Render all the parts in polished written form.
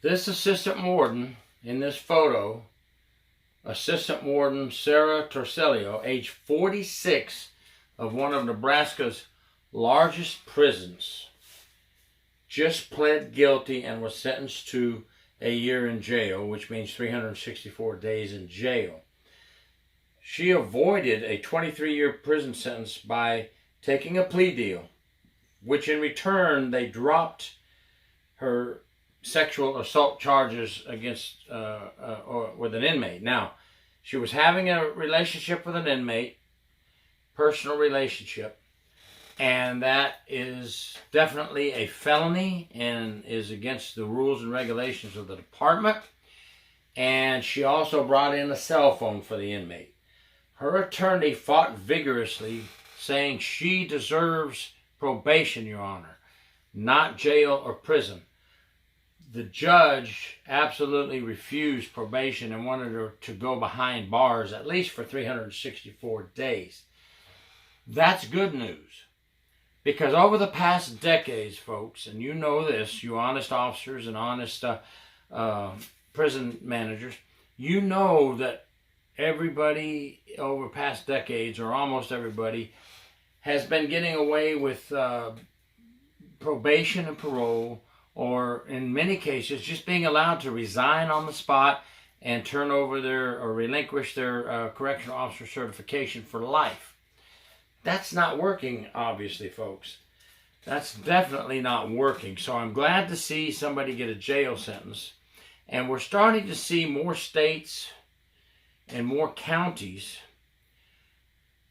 This assistant warden in this photo, Assistant Warden Sarah Torcelio, age 46, of one of Nebraska's largest prisons, just pled guilty and was sentenced to a year in jail, which means 364 days in jail. She avoided a 23-year prison sentence by taking a plea deal, which in return they dropped her sexual assault charges against or with an inmate. Now, she was having a relationship with an inmate, personal relationship, and that is definitely a felony and is against the rules and regulations of the department. And she also brought in a cell phone for the inmate. Her attorney fought vigorously, saying she deserves probation, Your Honor, not jail or prison. The judge absolutely refused probation and wanted her to go behind bars at least for 364 days. That's good news, because over the past decades, folks, and you know this, you honest officers and honest prison managers, you know that everybody over past decades, or almost everybody, has been getting away with probation and parole, or in many cases just being allowed to resign on the spot and turn over their or relinquish their correctional officer certification for life. That's not working, obviously, folks. That's definitely not working. So I'm glad to see somebody get a jail sentence. And we're starting to see more states and more counties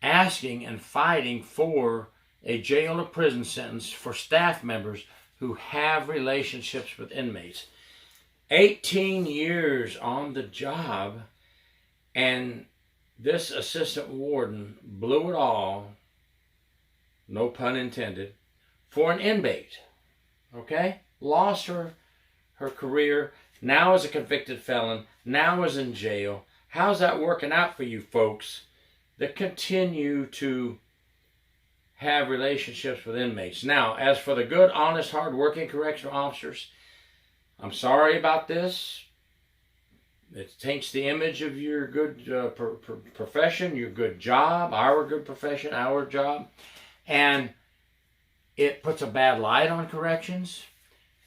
asking and fighting for a jail or prison sentence for staff members who have relationships with inmates. 18 years on the job, and this assistant warden blew it all, no pun intended, for an inmate. Okay? Lost her career, now is a convicted felon, now is in jail. How's that working out for you folks that continue to have relationships with inmates? Now, as for the good, honest, hard-working correctional officers, I'm sorry about this. It taints the image of your good profession, your good job, our good profession, our job, and it puts a bad light on corrections,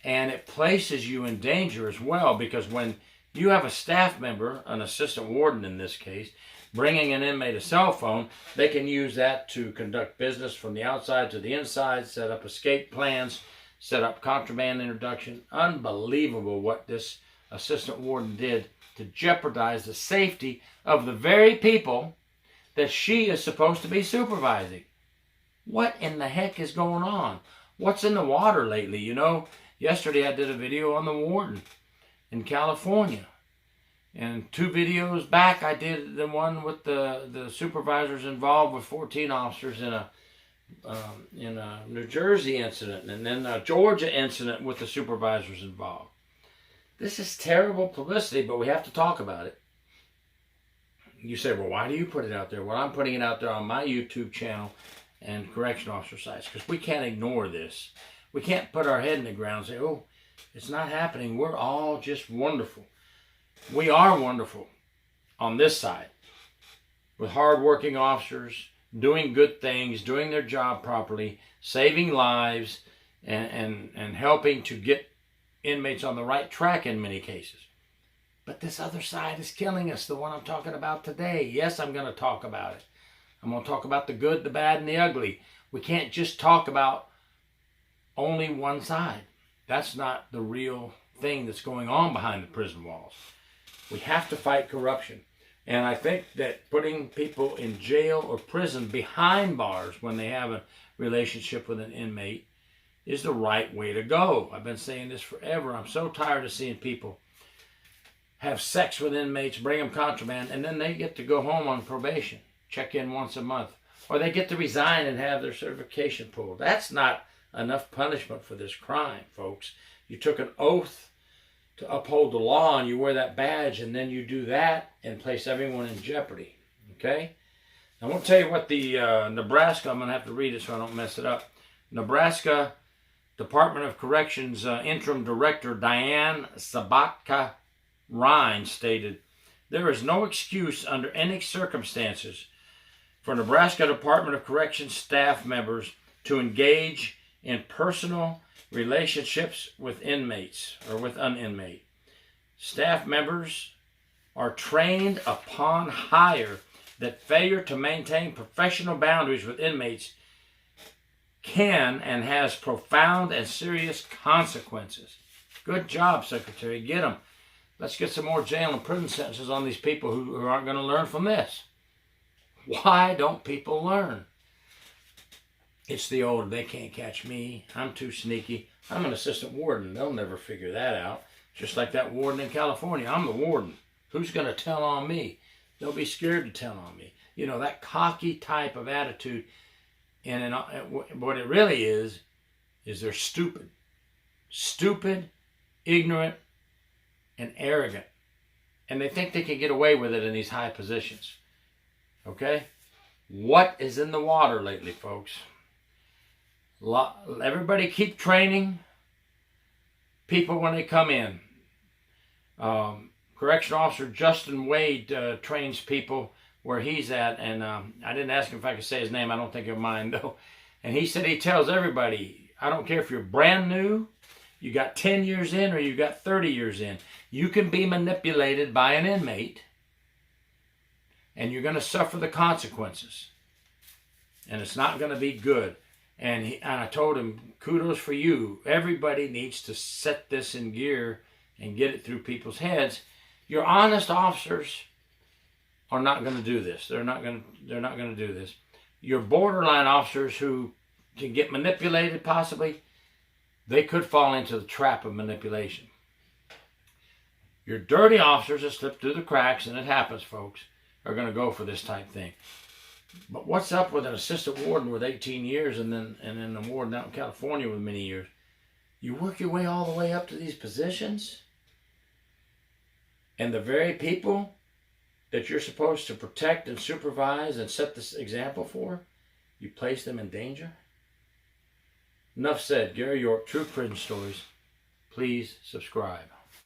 and it places you in danger as well, because when you have a staff member, an assistant warden in this case, bringing an inmate a cell phone, they can use that to conduct business from the outside to the inside, set up escape plans, set up contraband introduction. Unbelievable what this assistant warden did to jeopardize the safety of the very people that she is supposed to be supervising. What in the heck is going on? What's in the water lately? You know, yesterday I did a video on the Warden in California. And 2 videos back, I did the one with the supervisors involved with 14 officers in a New Jersey incident, and then a Georgia incident with the supervisors involved. This is terrible publicity, but we have to talk about it. You say, well, why do you put it out there? Well, I'm putting it out there on my YouTube channel and correction officer sites, because we can't ignore this. We can't put our head in the ground and say, oh, it's not happening. We're all just wonderful. We are wonderful on this side, with hard-working officers, doing good things, doing their job properly, saving lives, and helping to get inmates on the right track in many cases. But this other side is killing us, the one I'm talking about today. Yes, I'm going to talk about it. I'm going to talk about the good, the bad, and the ugly. We can't just talk about only one side. That's not the real thing that's going on behind the prison walls. We have to fight corruption. And I think that putting people in jail or prison behind bars when they have a relationship with an inmate is the right way to go. I've been saying this forever. I'm so tired of seeing people have sex with inmates, bring them contraband, and then they get to go home on probation, check in once a month. Or they get to resign and have their certification pulled. That's not enough punishment for this crime, folks. You took an oath to uphold the law, and you wear that badge, and then you do that and place everyone in jeopardy. Okay? I won't tell you what the Nebraska, I'm going to have to read it so I don't mess it up. Nebraska Department of Corrections Interim Director Diane Sabatka Ryan stated, "There is no excuse under any circumstances for Nebraska Department of Corrections staff members to engage in personal relationships with inmates or with an inmate. Staff members are trained upon hire that failure to maintain professional boundaries with inmates can and has profound and serious consequences." Good job, Secretary. Get them. Let's get some more jail and prison sentences on these people who aren't going to learn from this. Why don't people learn? It's the old, they can't catch me. I'm too sneaky. I'm an assistant warden. They'll never figure that out. Just like that warden in California. I'm the warden. Who's going to tell on me? They'll be scared to tell on me. You know, that cocky type of attitude. And what it really is they're stupid. Stupid, ignorant, and arrogant. And they think they can get away with it in these high positions. Okay? What is in the water lately, folks? Everybody keep training people when they come in. Correctional Officer Justin Wade trains people where he's at, and I didn't ask him if I could say his name. I don't think he'll mind, though. And he said he tells everybody, I don't care if you're brand new, you got 10 years in, or you got 30 years in. You can be manipulated by an inmate, and you're going to suffer the consequences. And it's not going to be good. And I told him, kudos for you. Everybody needs to set this in gear and get it through people's heads. Your honest officers are not going to do this. They're not going to do this. Your borderline officers who can get manipulated, possibly, they could fall into the trap of manipulation. Your dirty officers that slip through the cracks, and it happens, folks, are going to go for this type thing. But what's up with an assistant warden with 18 years and then a warden out in California with many years? You work your way all the way up to these positions, and the very people that you're supposed to protect and supervise and set this example for, you place them in danger? Enough said. Gary York, True Prison Stories. Please subscribe.